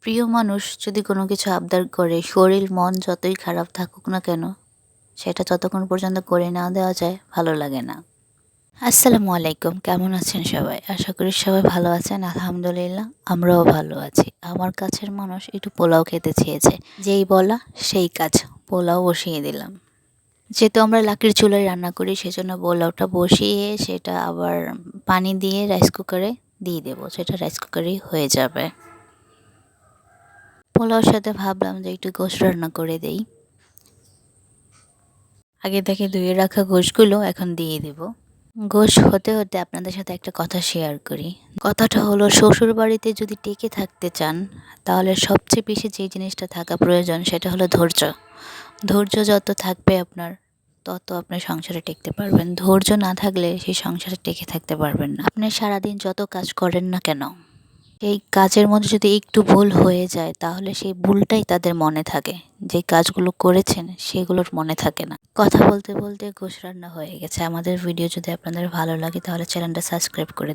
প্রিয় মানুষ যদি কোনো কিছু আবদার করে, শরীর মন যতই খারাপ থাকুক না কেন, সেটা যতক্ষণ পর্যন্ত করে না দেওয়া যায় ভালো লাগে না। আসসালামু আলাইকুম, কেমন আছেন সবাই? আশা করি সবাই ভালো আছেন। আলহামদুলিল্লাহ আমরাও ভালো আছি। আমার কাছের মানুষ একটু পোলাও খেতে চেয়েছে, যেই বলা সেই কাজ, পোলাও বসিয়ে দিলাম। যেহেতু আমরা লাকড়ির চুলায় রান্না করি, সেজন্য পোলাওটা বসিয়ে সেটা আবার পানি দিয়ে রাইস কুকারে দিয়ে দেবো, সেটা রাইস কুকারেই হয়ে যাবে। পোলাওর সাথে ভাবলাম যে একটু গোশ রান্না করে দেই। আগে থেকে ধুয়ে রাখা গোশগুলো এখন দিয়ে দেব। গোশ হতে হতে আপনাদের সাথে একটা কথা শেয়ার করি। কথাটা হলো, শ্বশুর বাড়িতে যদি টিকে থাকতে চান, তাহলে সবচেয়ে বেশি যে জিনিসটা থাকা প্রয়োজন সেটা হলো ধৈর্য। ধৈর্য যত থাকবে আপনার, তত আপনি সংসারে টিকতে পারবেন। ধৈর্য না থাকলে সেই সংসারে টিকে থাকতে পারবেন না। আপনি সারাদিন যত কাজ করেন না কেন, এই কাজের মধ্যে যদি একটু ভুল হয়ে যায়, তাহলে সেই ভুলটাই তাদের মনে থাকে। যে কাজগুলো করেছেন সেগুলোর মনে থাকে না। কথা বলতে বলতে গোশ রান্না হয়ে গেছে। আমাদের ভিডিও যদি আপনাদের ভালো লাগে তাহলে চ্যানেলটা সাবস্ক্রাইব করে